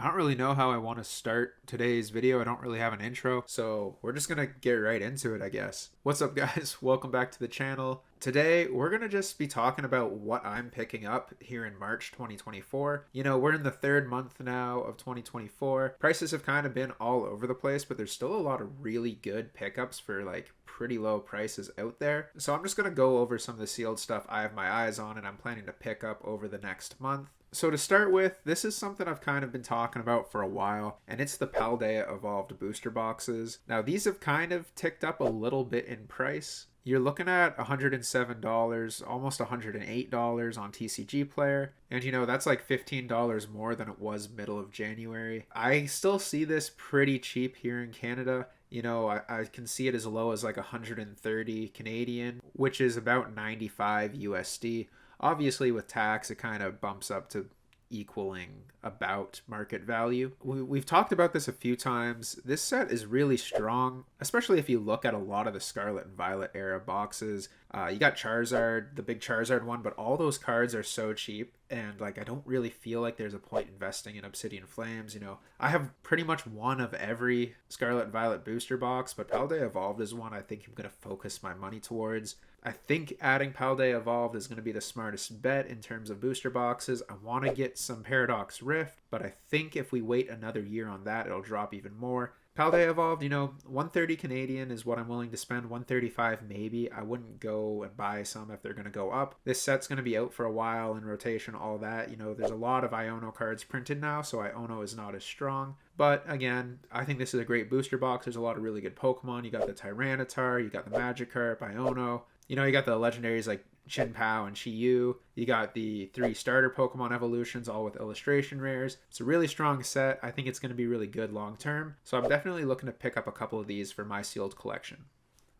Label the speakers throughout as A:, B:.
A: don't really know how I want to start today's video. I don't really have an intro, so we're just gonna get right into it, I guess. What's up, guys? Welcome back to the channel. Today, we're gonna just be talking about what I'm picking up here in March 2024. You know, we're in the third month now of 2024. Prices have kind of been all over the place, but there's still a lot of really good pickups for like pretty low prices out there. So I'm just gonna go over some of the sealed stuff I have my eyes on and I'm planning to pick up over the next month. So to start with, this is something I've kind of been talking about for a while, and it's the Paldea Evolved booster boxes. Now these have kind of ticked up a little bit in price. You're looking at $107, almost $108 on TCG Player. And you know, that's like $15 more than it was middle of January. I still see this pretty cheap here in Canada. You know, I can see it as low as like 130 Canadian, which is about 95 USD. Obviously, with tax, it kind of bumps up to equaling about market value. We've talked about this a few times. This set is really strong, especially if you look at a lot of the Scarlet and Violet era boxes. You got Charizard, the big Charizard one, but all those cards are so cheap, and like I don't really feel like there's a point investing in Obsidian Flames. You know, I have pretty much one of every Scarlet and Violet booster box, but Paldea Evolved is one I think I'm going to focus my money towards. I think adding Paldea Evolved is going to be the smartest bet in terms of booster boxes. I want to get some Paradox Rift, but I think if we wait another year on that, it'll drop even more. Paldea Evolved, you know, 130 Canadian is what I'm willing to spend, 135 maybe. I wouldn't go and buy some if they're going to go up. This set's going to be out for a while in rotation, all that. You know, there's a lot of Iono cards printed now, so Iono is not as strong. But again, I think this is a great booster box. There's a lot of really good Pokemon. You got the Tyranitar, you got the Magikarp, Iono. You know, you got the legendaries like Chin-Pao and Chi-Yu. You got the 3 starter Pokemon evolutions, all with illustration rares. It's a really strong set. I think it's going to be really good long term. So I'm definitely looking to pick up a couple of these for my sealed collection.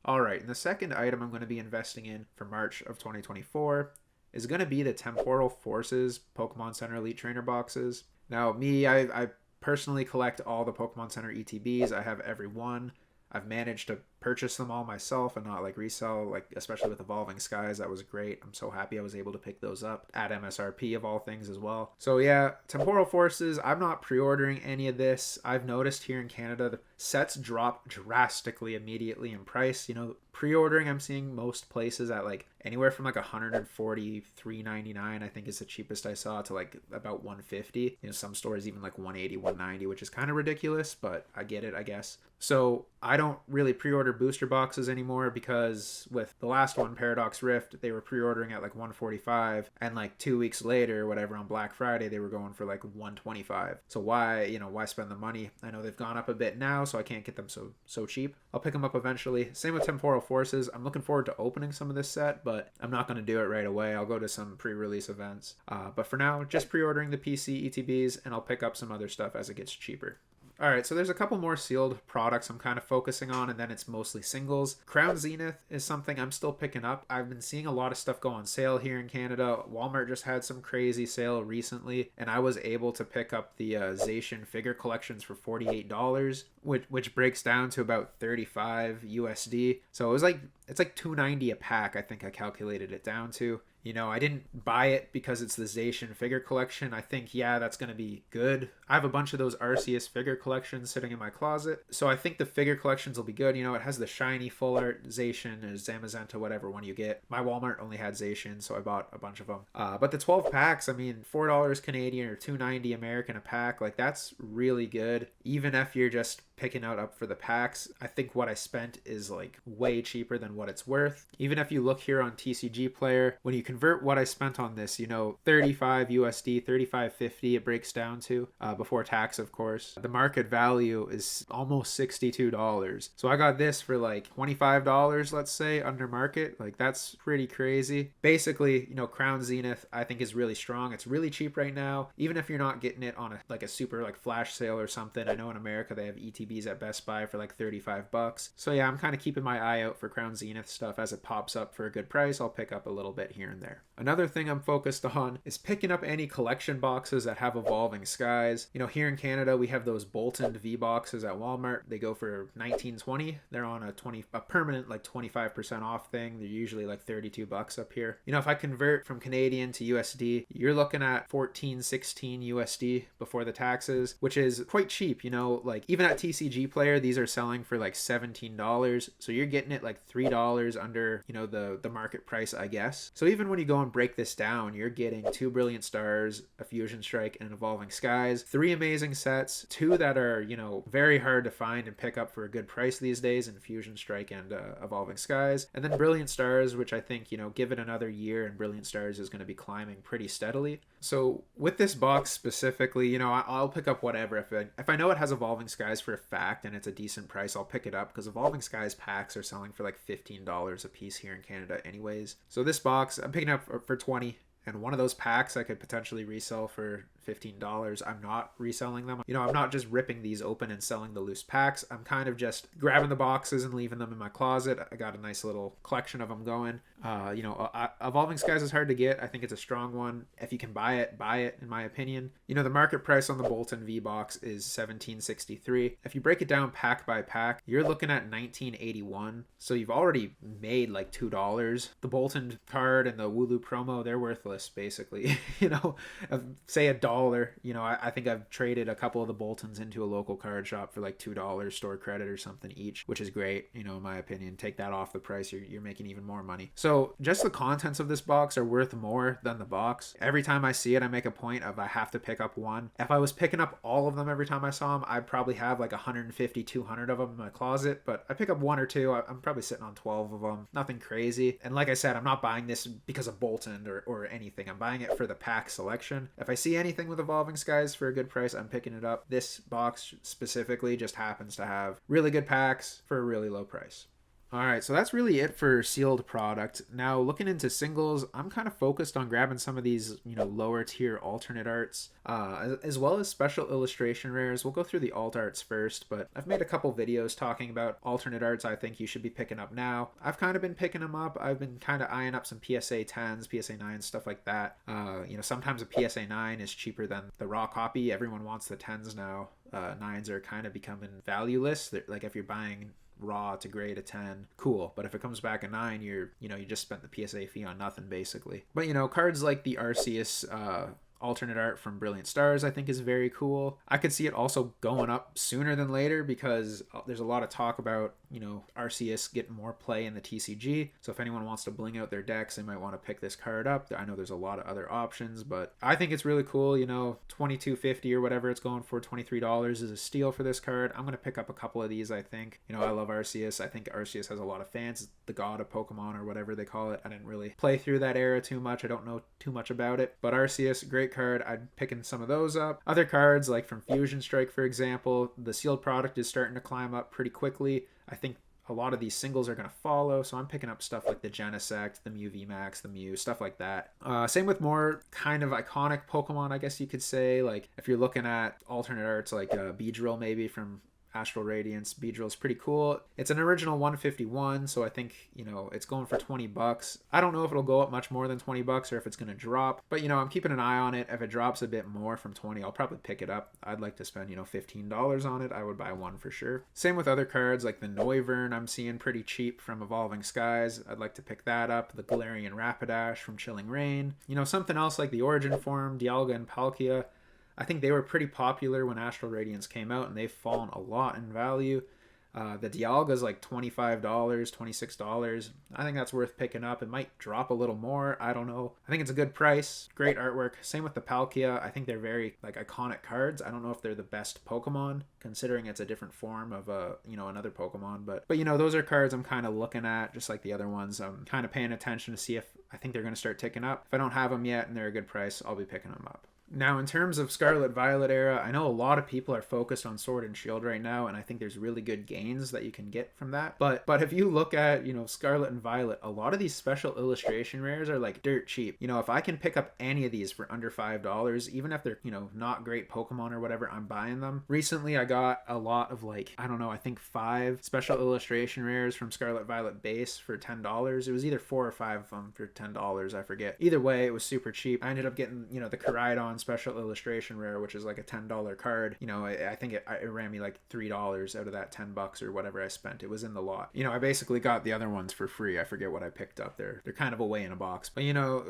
A: All right, and the second item I'm going to be investing in for March of 2024 is going to be the Temporal Forces Pokemon Center Elite Trainer boxes. Now, I personally collect all the Pokemon Center ETBs. I have every one. I've managed to purchase them all myself and not like resell, like especially with Evolving Skies. That was great. I'm so happy I was able to pick those up at MSRP of all things as well. So yeah, Temporal Forces, I'm not pre-ordering any of this. I've noticed here in Canada the sets drop drastically immediately in price. You know, pre-ordering I'm seeing most places at like anywhere from like $143.99 I think is the cheapest I saw, to like about $150. You know, some stores even like $180, $190, which is kind of ridiculous, but I get it, I guess. So I don't really pre-order booster boxes anymore because with the last one, Paradox Rift, they were pre-ordering at like $145, and like 2 weeks later, whatever, on Black Friday, they were going for like $125. So why spend the money? I know they've gone up a bit now, so I can't get them so cheap. I'll pick them up eventually. Same with Temporal Forces. I'm looking forward to opening some of this set, but I'm not going to do it right away. I'll go to some pre-release events. But for now, just pre-ordering the PC ETBs, and I'll pick up some other stuff as it gets cheaper. All right, so there's a couple more sealed products I'm kind of focusing on, and then it's mostly singles. Crown Zenith is something I'm still picking up. I've been seeing a lot of stuff go on sale here in Canada. Walmart just had some crazy sale recently, and I was able to pick up the Zacian figure collections for $48, which breaks down to about 35 USD. So it's like $290 a pack, I think I calculated it down to. You know, I didn't buy it because it's the Zacian figure collection. I think, yeah, that's going to be good. I have a bunch of those Arceus figure collections sitting in my closet. So I think the figure collections will be good. You know, it has the shiny full art Zacian or Zamazenta, whatever one you get. My Walmart only had Zacian, so I bought a bunch of them. But the 12 packs, I mean, $4 Canadian or $2.90 American a pack, like that's really good. Even if you're just picking out up for the packs, I think what I spent is like way cheaper than what it's worth. Even if you look here on TCG Player, when you convert what I spent on this, you know, 35 USD, 35.50 it breaks down to, before tax, of course. The market value is almost $62. So I got this for like $25, let's say, under market. Like that's pretty crazy. Basically, you know, Crown Zenith I think is really strong. It's really cheap right now. Even if you're not getting it on a super like flash sale or something. I know in America they have ETB ETBs at Best Buy for like 35 bucks. So yeah, I'm kind of keeping my eye out for Crown Zenith stuff. As it pops up for a good price, I'll pick up a little bit here and there. Another thing I'm focused on is picking up any collection boxes that have Evolving Skies. You know, here in Canada, we have those Bolton V boxes at Walmart. They go for $19.20. They're on a permanent like 25% off thing. They're usually like 32 bucks up here. You know, if I convert from Canadian to USD, you're looking at 14-16 USD before the taxes, which is quite cheap. You know, like even at TCG Player, these are selling for like $17. So you're getting it like $3 under, you know, the market price, I guess. So even when you go and break this down, you're getting 2 Brilliant Stars, a Fusion Strike, and an Evolving Skies, 3 amazing sets, 2 that are, you know, very hard to find and pick up for a good price these days in Fusion Strike and Evolving Skies, and then Brilliant Stars, which I think, you know, give it another year and Brilliant Stars is going to be climbing pretty steadily. So with this box specifically, you know, I'll pick up whatever. If I know it has Evolving Skies for a fact and it's a decent price, I'll pick it up, because Evolving Skies packs are selling for like $15 a piece here in Canada anyways. So this box I'm picking up for 20, and one of those packs I could potentially resell for $15. I'm not reselling them. You know, I'm not just ripping these open and selling the loose packs. I'm kind of just grabbing the boxes and leaving them in my closet. I got a nice little collection of them going. You know, Evolving Skies is hard to get. I think it's a strong one. If you can buy it, in my opinion. You know, the market price on the Bolton V box is $17.63. If you break it down pack by pack, you're looking at $19.81. So you've already made like $2. The Bolton card and the Wooloo promo, they're worthless basically. You know, say $1. You know, I think I've traded a couple of the Boltons into a local card shop for like $2 store credit or something each, which is great, you know, in my opinion. Take that off the price, you're making even more money. So just the contents of this box are worth more than the box. Every time I see it, I make a point of I have to pick up one. If I was picking up all of them every time I saw them, I'd probably have like 150, 200 of them in my closet, but I pick up 1 or 2. I'm probably sitting on 12 of them. Nothing crazy. And like I said, I'm not buying this because of Bolton or anything. I'm buying it for the pack selection. If I see anything with Evolving Skies for a good price, I'm picking it up. This box specifically just happens to have really good packs for a really low price. Alright, so that's really it for sealed product. Now, looking into singles, I'm kind of focused on grabbing some of these, you know, lower tier alternate arts, as well as special illustration rares. We'll go through the alt arts first, but I've made a couple videos talking about alternate arts I think you should be picking up now. I've kind of been picking them up. I've been kind of eyeing up some PSA 10s, PSA 9s, stuff like that. You know, sometimes a PSA 9 is cheaper than the raw copy. Everyone wants the 10s now. 9s are kind of becoming valueless. Like if you're buying raw to grade a 10, cool, but if it comes back a 9, you just spent the PSA fee on nothing basically. But you know, cards like the Arceus alternate art from Brilliant Stars I think is very cool. I could see it also going up sooner than later because there's a lot of talk about, you know, Arceus getting more play in the TCG. So if anyone wants to bling out their decks, they might want to pick this card up. I know there's a lot of other options, but I think it's really cool. You know, $22.50 or whatever it's going for, $23 is a steal for this card. I'm going to pick up a couple of these, I think. You know, I love Arceus. I think Arceus has a lot of fans. The god of Pokemon or whatever they call it. I didn't really play through that era too much. I don't know too much about it, but Arceus, great card. I'm picking some of those up. Other cards like from Fusion Strike, for example, the sealed product is starting to climb up pretty quickly. I think a lot of these singles are going to follow, so I'm picking up stuff like the Genesect, the Mew VMAX, the Mew, stuff like that. Same with more kind of iconic Pokemon, I guess you could say. Like if you're looking at alternate arts like Beedrill maybe from Astral Radiance. Beedrill's pretty cool. It's an original 151, so I think, you know, it's going for 20 bucks. I don't know if it'll go up much more than 20 bucks or if it's going to drop, but, you know, I'm keeping an eye on it. If it drops a bit more from 20, I'll probably pick it up. I'd like to spend, you know, $15 on it. I would buy one for sure. Same with other cards like the Noivern I'm seeing pretty cheap from Evolving Skies. I'd like to pick that up. The Galarian Rapidash from Chilling Reign. You know, something else like the Origin Form, Dialga and Palkia. I think they were pretty popular when Astral Radiance came out, and they've fallen a lot in value. The Dialga's like $25, $26. I think that's worth picking up. It might drop a little more. I don't know. I think it's a good price. Great artwork. Same with the Palkia. I think they're very like iconic cards. I don't know if they're the best Pokemon, considering it's a different form of another Pokemon. But you know, those are cards I'm kind of looking at, just like the other ones. I'm kind of paying attention to see if I think they're going to start ticking up. If I don't have them yet and they're a good price, I'll be picking them up. Now, in terms of Scarlet Violet era, I know a lot of people are focused on Sword and Shield right now, and I think there's really good gains that you can get from that. But if you look at, Scarlet and Violet, a lot of these special illustration rares are like dirt cheap. If I can pick up any of these for under $5, even if they're, not great Pokemon or whatever, I'm buying them. Recently, I got a lot of like, I don't know, I think 5 special illustration rares from Scarlet Violet base for $10. It was either 4 or 5 of them for $10, I forget. Either way, it was super cheap. I ended up getting, the Koraidon special illustration rare, which is like a $10 card. I think it ran me like $3 out of that $10 or whatever I spent. It was in the lot. I basically got the other ones for free. I forget what I picked up there. They're kind of away in a box. But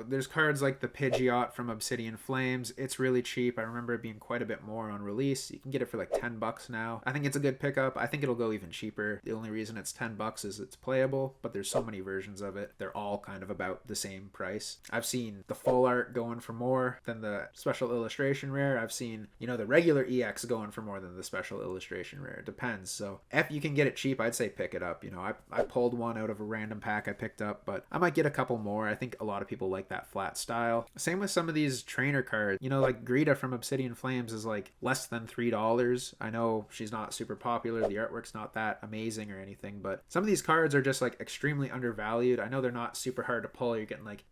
A: there's cards like the Pidgeot from Obsidian Flames. It's really cheap. I remember it being quite a bit more on release. You can get it for like $10 now. I think it's a good pickup. I think it'll go even cheaper. The only reason it's $10 is it's playable, but there's so many versions of it. They're all kind of about the same price. I've seen the full art going for more than the special illustration rare. I've seen, the regular EX going for more than the special illustration rare. It depends. So if you can get it cheap, I'd say pick it up. I pulled one out of a random pack I picked up, but I might get a couple more. I think a lot of people like that flat style. Same with some of these trainer cards. Like Greta from Obsidian Flames is like less than $3. I know she's not super popular. The artwork's not that amazing or anything, but some of these cards are just like extremely undervalued. I know they're not super hard to pull. You're getting like,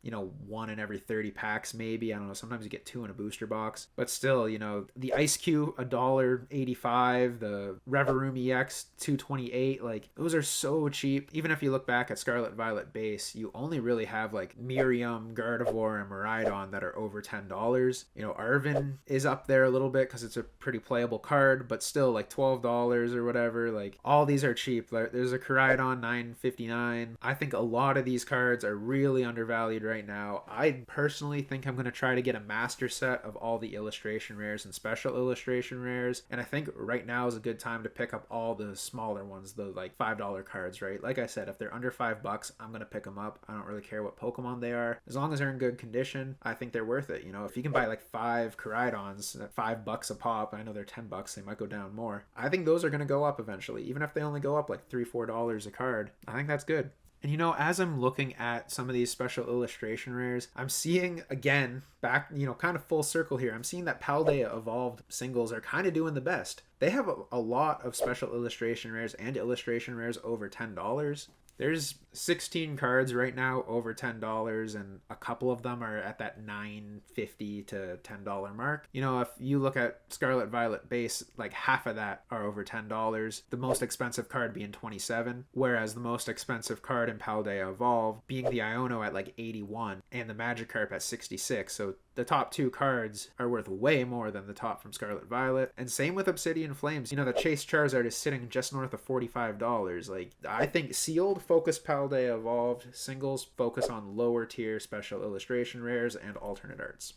A: one in every 30 packs maybe. I don't know. Sometimes you get 2 in a booster box, but still, the Ice Cube $1.85, the Reverum EX $2.28, like those are so cheap. Even if you look back at Scarlet Violet base, you only really have like Miriam, Gardevoir, and Miraidon that are over $10. Arvin is up there a little bit because it's a pretty playable card, but still like $12 or whatever. Like all these are cheap. There's a Koraidon $9.59. I think a lot of these cards are really undervalued right now. I personally think I'm going to try to get a master set of all the illustration rares and special illustration rares, and I think right now is a good time to pick up all the smaller ones, the like $5 cards, right? Like I said, if they're under $5, I'm going to pick them up. I don't really care what Pokemon they are. As long as they're in good condition, I think they're worth it. If you can buy like 5 Koraidons at $5 a pop, I know they're $10, they might go down more. I think those are going to go up eventually, even if they only go up like $3-4 a card. I think that's good. And as I'm looking at some of these special illustration rares, I'm seeing again, back, kind of full circle here, I'm seeing that Paldea Evolved singles are kind of doing the best. They have a lot of special illustration rares and illustration rares over $10. There's 16 cards right now over $10, and a couple of them are at that $9.50 to $10 mark. If you look at Scarlet Violet base, like half of that are over $10. The most expensive card being $27, whereas the most expensive card in Paldea Evolved being the Iono at like $81 and the Magikarp at $66. So the top 2 cards are worth way more than the top from Scarlet Violet. And same with Obsidian Flames. The Chase Charizard is sitting just north of $45. Like, I think sealed focus Paldea Evolved, singles focus on lower tier special illustration rares and alternate arts.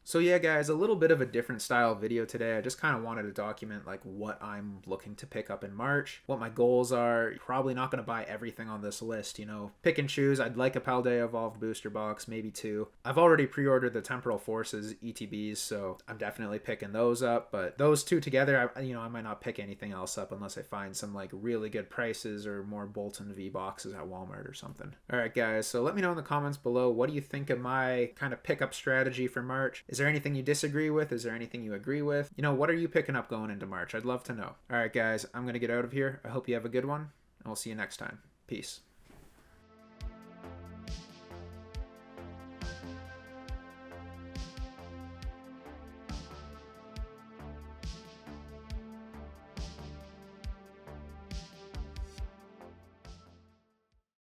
A: So yeah, guys, a little bit of a different style video today. I just kind of wanted to document like what I'm looking to pick up in March, what my goals are. Probably not going to buy everything on this list, pick and choose. I'd like a Paldea Evolved booster box, maybe 2. I've already pre-ordered the Temporal Forces ETBs, so I'm definitely picking those up. But those 2 together, I might not pick anything else up unless I find some like really good prices or more Bolton V boxes at Walmart or something. All right, guys, so let me know in the comments below, what do you think of my kind of pickup strategy for March? Is there anything you disagree with? Is there anything you agree with? What are you picking up going into March? I'd love to know. All right, guys, I'm going to get out of here. I hope you have a good one, and we'll see you next time. Peace.